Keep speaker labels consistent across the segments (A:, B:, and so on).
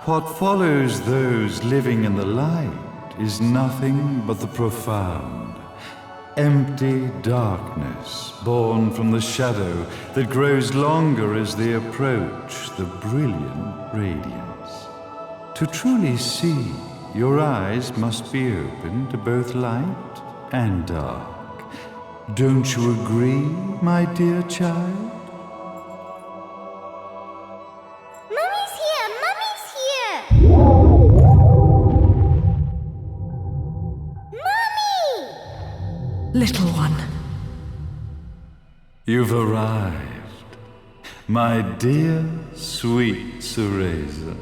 A: What follows those living in the light is nothing but the profound, empty darkness born from the shadow that grows longer as they approach the brilliant radiance. To truly see, your eyes must be open to both light and dark. Don't you agree, my dear child?
B: Mummy's here! Mummy's here! Mummy!
C: Little one.
A: You've arrived, my dear, sweet Cereza.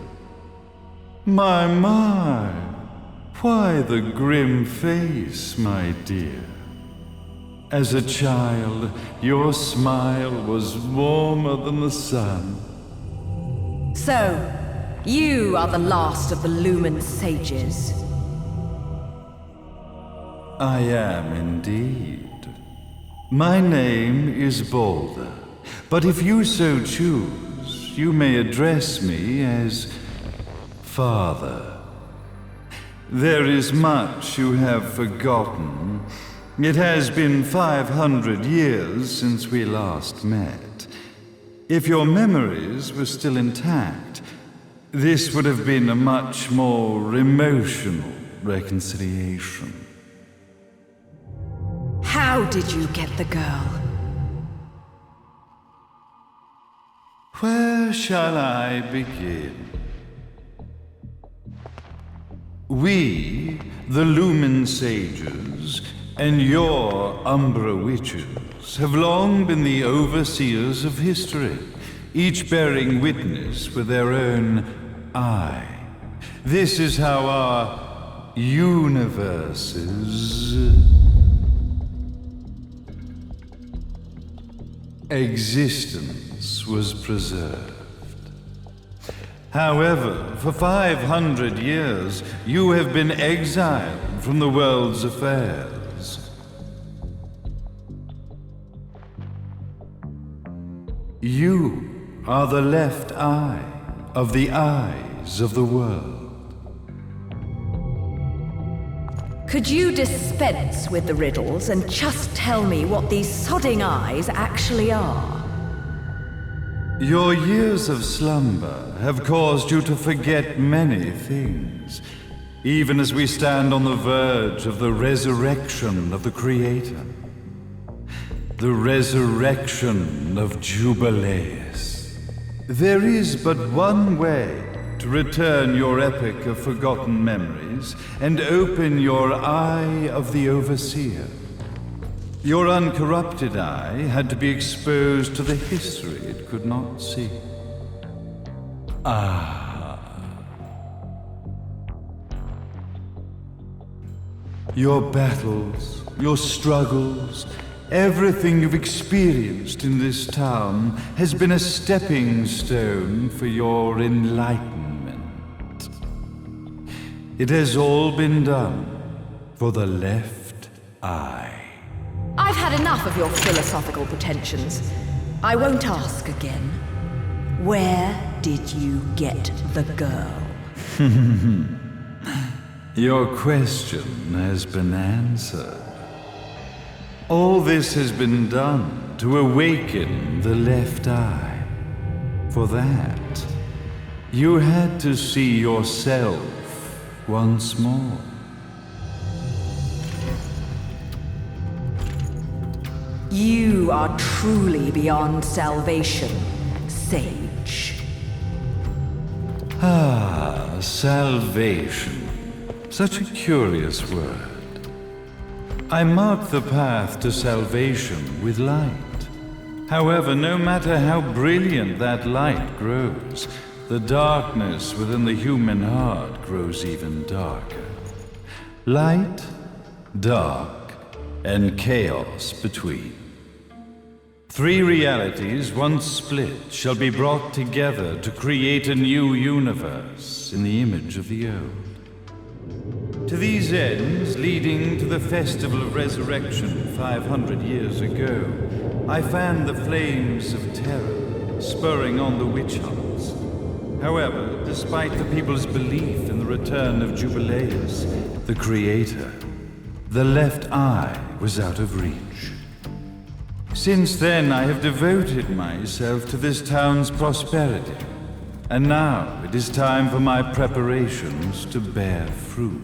A: My, why the grim face, my dear? As a child, your smile was warmer than the sun.
C: So, you are the last of the Lumen sages.
A: I am indeed. My name is Balder, but if you so choose, you may address me as Father. There is much you have forgotten. It has been 500 years since we last met. If your memories were still intact, this would have been a much more emotional reconciliation.
C: How did you get the girl?
A: Where shall I begin? We, the Lumen sages, and your Umbra witches, have long been the overseers of history, each bearing witness with their own eye. This is how our universe's existence was preserved. However, for 500 years, you have been exiled from the world's affairs. You are the left eye of the eyes of the world.
C: Could you dispense with the riddles and just tell me what these sodding eyes actually are?
A: Your years of slumber have caused you to forget many things, even as we stand on the verge of the resurrection of the Creator. The resurrection of Jubileus. There is but one way to return your epic of forgotten memories and open your eye of the Overseer. Your uncorrupted eye had to be exposed to the history it could not see. Your battles, your struggles, everything you've experienced in this town has been a stepping stone for your enlightenment. It has all been done for the left eye.
C: I've had enough of your philosophical pretensions. I won't ask again. Where did you get the girl?
A: Your question has been answered. All this has been done to awaken the left eye. For that, you had to see yourself once more.
C: You are truly beyond salvation, sage.
A: Salvation. Such a curious word. I mark the path to salvation with light. However, no matter how brilliant that light grows, the darkness within the human heart grows even darker. Light, dark, and chaos between. Three realities, once split, shall be brought together to create a new universe in the image of the old. To these ends, leading to the Festival of Resurrection 500 years ago, I fanned the flames of terror, spurring on the witch hunts. However, despite the people's belief in the return of Jubileus, the creator, the left eye was out of reach. Since then, I have devoted myself to this town's prosperity, and now it is time for my preparations to bear fruit.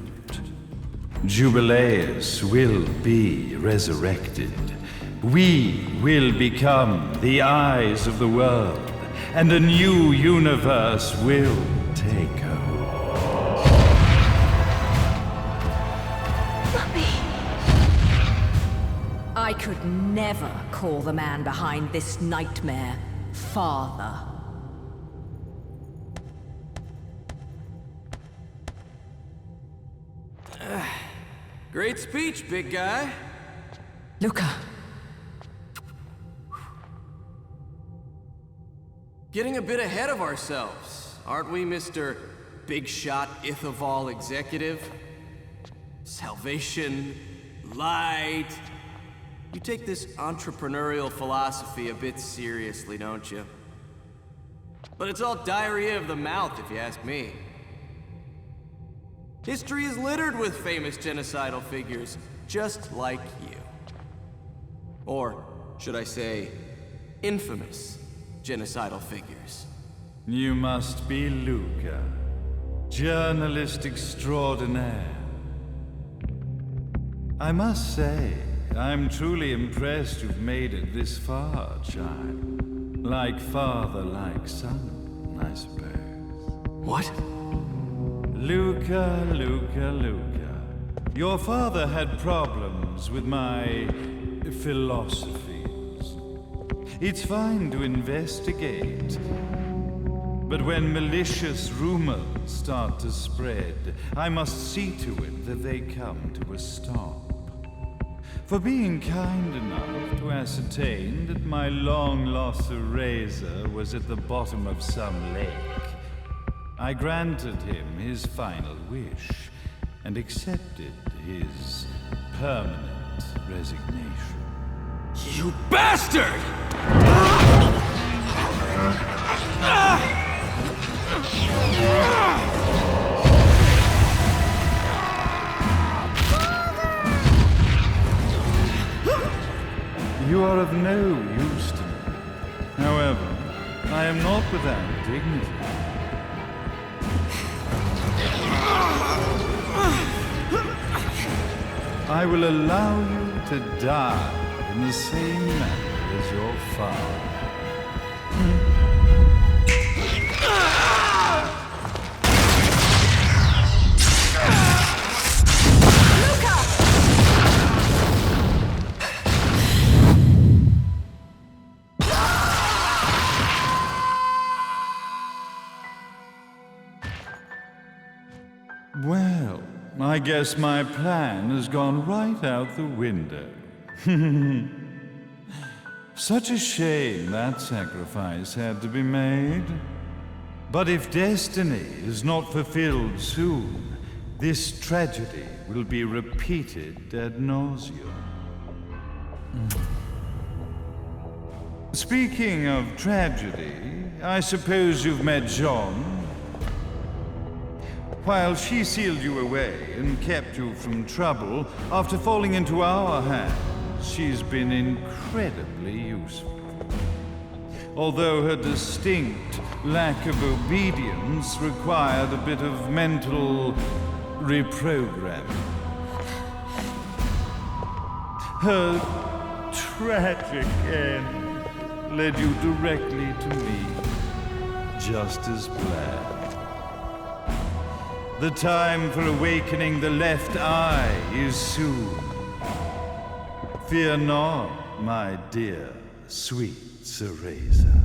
A: Jubileus will be resurrected. We will become the eyes of the world, and a new universe will take hold.
B: Mummy!
C: I could never call the man behind this nightmare father.
D: Great speech, big guy.
C: Luca,
D: Getting a bit ahead of ourselves, aren't we, Mr. Big Shot Ithaval Executive? Salvation, light. You take this entrepreneurial philosophy a bit seriously, don't you? But it's all diarrhea of the mouth, if you ask me. History is littered with famous genocidal figures, just like you. Or, should I say, infamous genocidal figures.
A: You must be Luca, journalist extraordinaire. I must say, I'm truly impressed you've made it this far, child. Like father, like son, I suppose.
D: What?
A: Luca, Luca, Luca. Your father had problems with my philosophies. It's fine to investigate, but when malicious rumors start to spread, I must see to it that they come to a stop. For being kind enough to ascertain that my long-lost eraser was at the bottom of some lake, I granted him his final wish and accepted his permanent resignation.
D: You bastard!
A: You are of no use to me. However, I am not without dignity. I will allow you to die in the same manner as your father. Well, I guess my plan has gone right out the window. Such a shame that sacrifice had to be made. But if destiny is not fulfilled soon, this tragedy will be repeated ad nauseum. Speaking of tragedy, I suppose you've met Jean. While she sealed you away and kept you from trouble, after falling into our hands, she's been incredibly useful. Although her distinct lack of obedience required a bit of mental reprogramming. Her tragic end led you directly to me, just as planned. The time for awakening the left eye is soon. Fear not, my dear, sweet Cereza.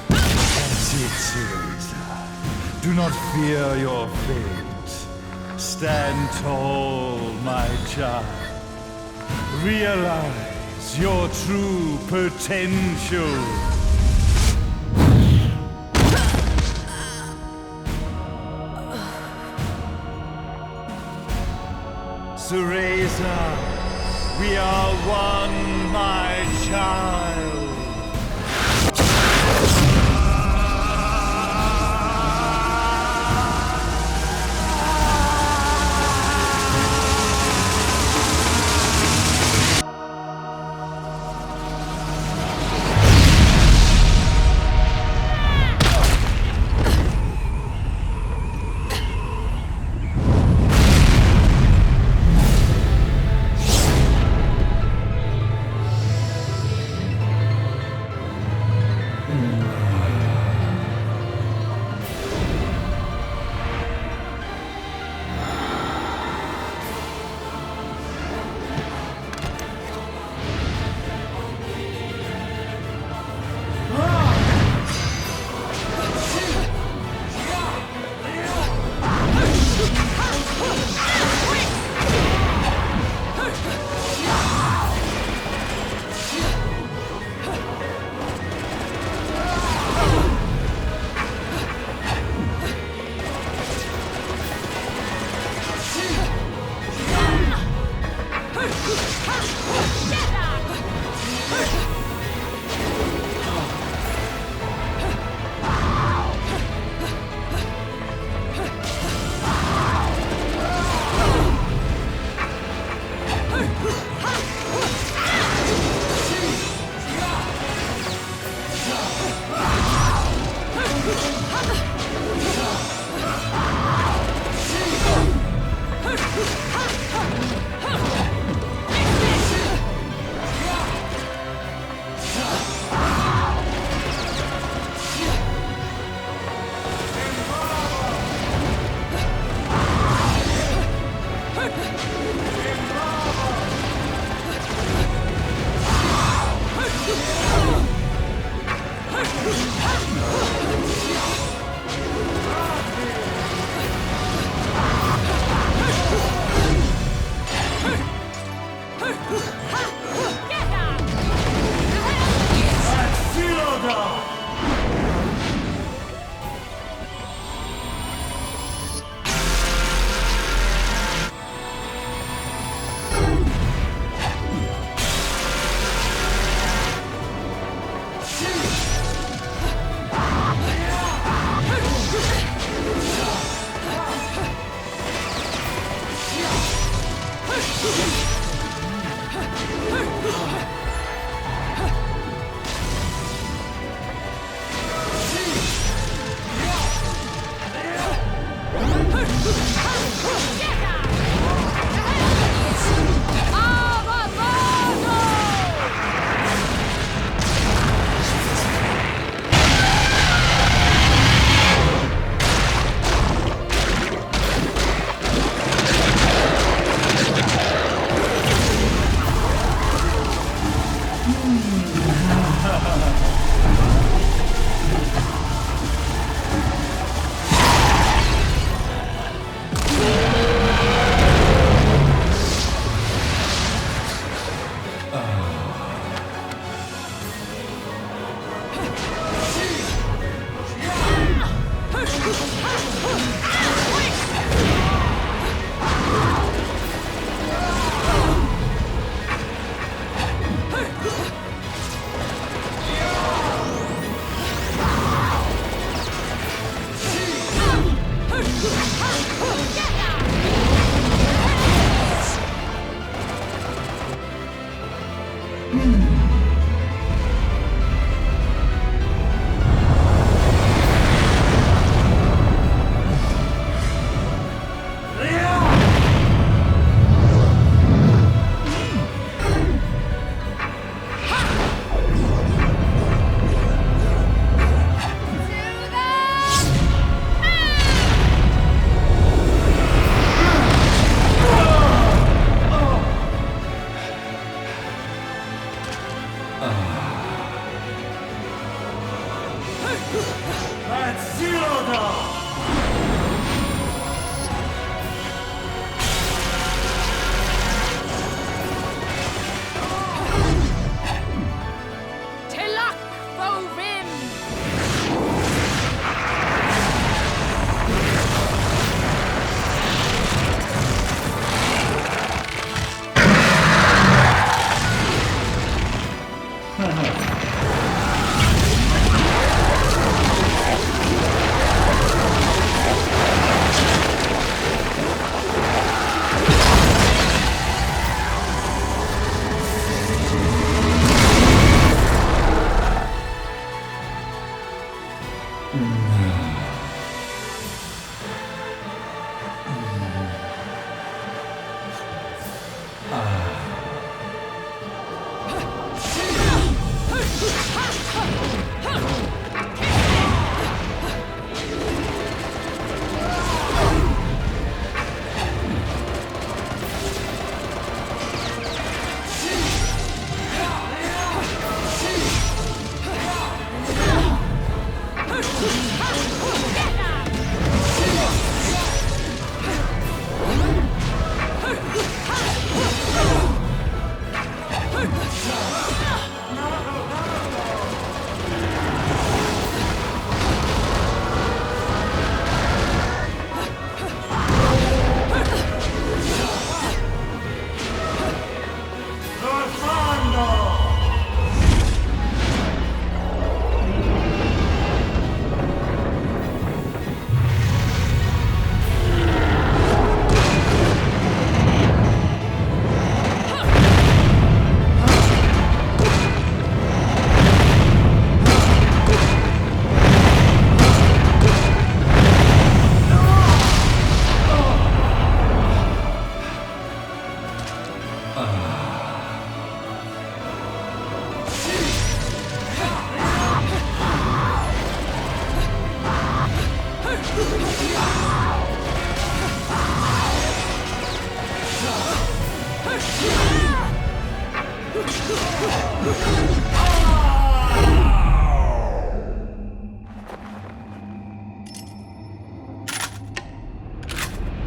A: That's it, Cereza. Do not fear your fate. Stand tall, my child. Realize your true potential. Cereza, we are one, my child.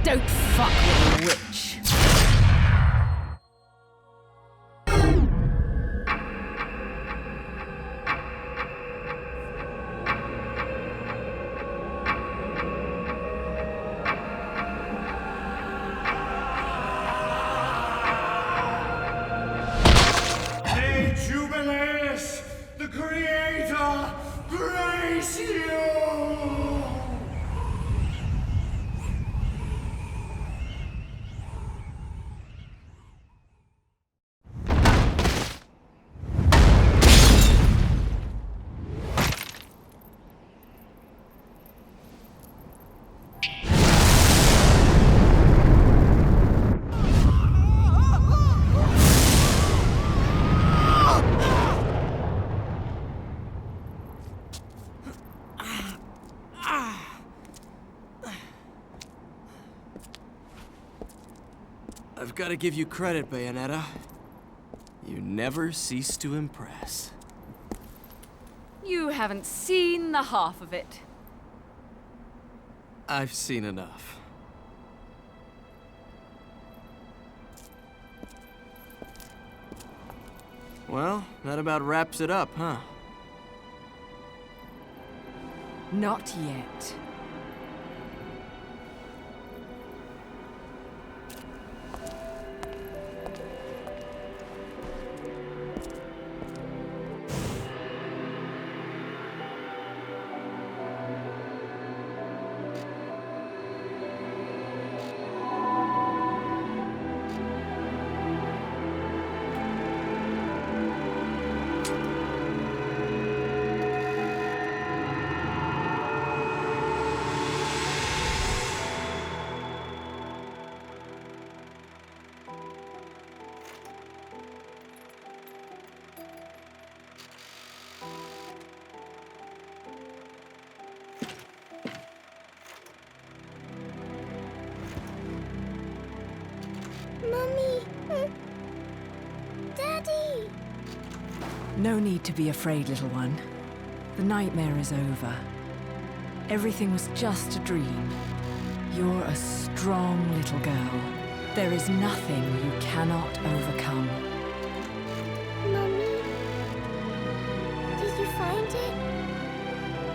C: Don't fuck with a witch.
E: May Jubileus, the Creator, grace you!
D: I've got to give you credit, Bayonetta. You never cease to impress.
B: You haven't seen the half of it.
D: I've seen enough. Well, that about wraps it up, huh?
C: Not yet.
B: Mummy! Daddy!
C: No need to be afraid, little one. The nightmare is over. Everything was just a dream. You're a strong little girl. There is nothing you cannot overcome.
B: Mummy? Did you find it?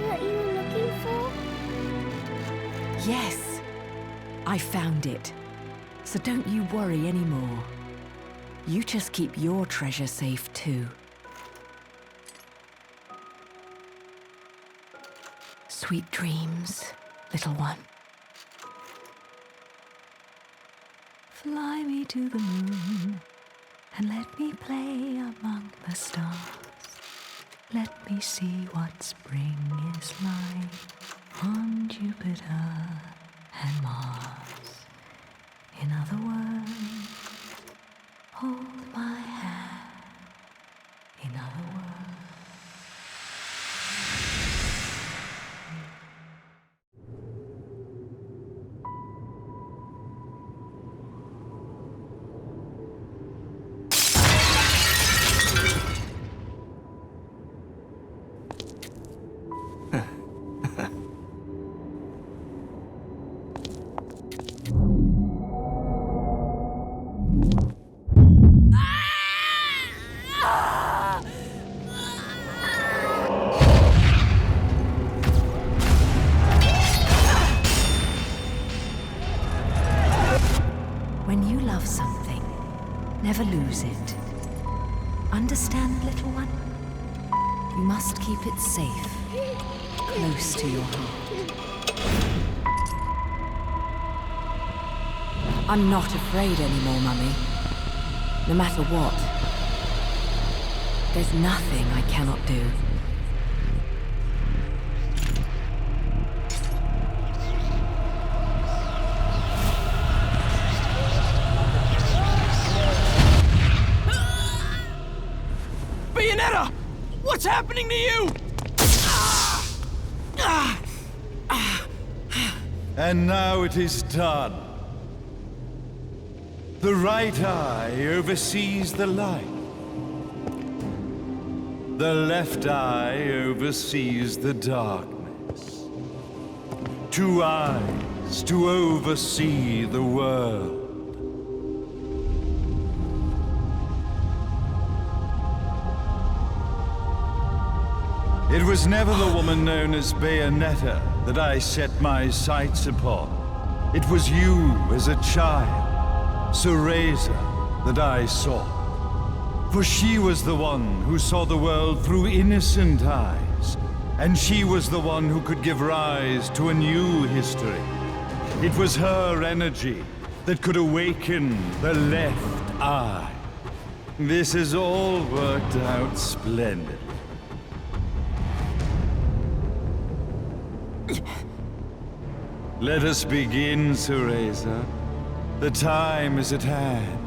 B: What you were looking for?
C: Yes, I found it. So don't you worry anymore. You just keep your treasure safe too. Sweet dreams, little one. Fly me to the moon and let me play among the stars. Let me see what spring is like on Jupiter and Mars. In other words, hold my hand. In other words. When you love something, never lose it. Understand, little one? You must keep it safe, close to your heart. I'm not afraid anymore, Mummy. No matter what. There's nothing I cannot do.
D: Bayonetta! What's happening to you?
A: And now it is done. The right eye oversees the light. The left eye oversees the darkness. 2 eyes to oversee the world. It was never the woman known as Bayonetta that I set my sights upon. It was you as a child, Cereza, that I sought. For she was the one who saw the world through innocent eyes, and she was the one who could give rise to a new history. It was her energy that could awaken the left eye. This has all worked out splendidly. Let us begin, Cereza. The time is at hand.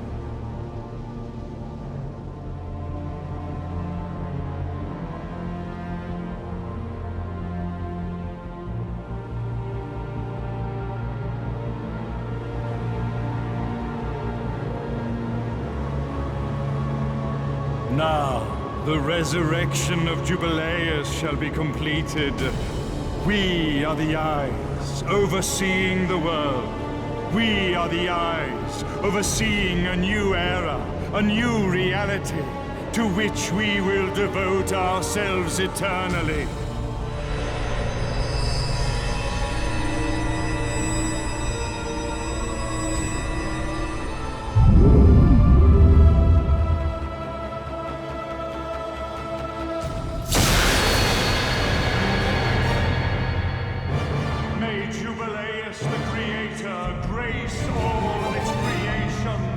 A: Now, the resurrection of Jubileus shall be completed. We are the eyes overseeing the world. We are the eyes overseeing a new era, a new reality, to which we will devote ourselves eternally. Jubileus, the Creator, grace all of its creations.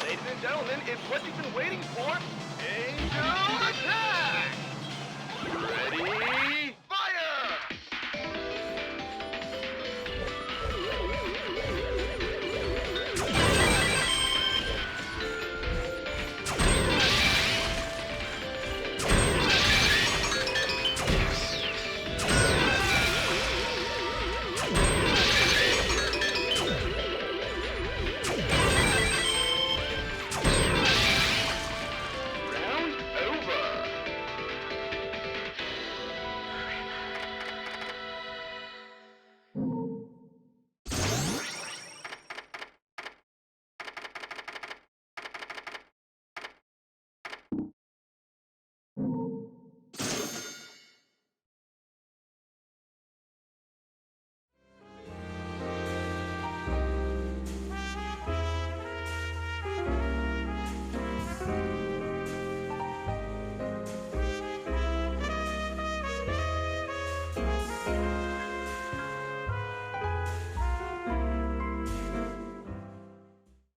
F: Ladies and gentlemen, it's what you've been waiting for.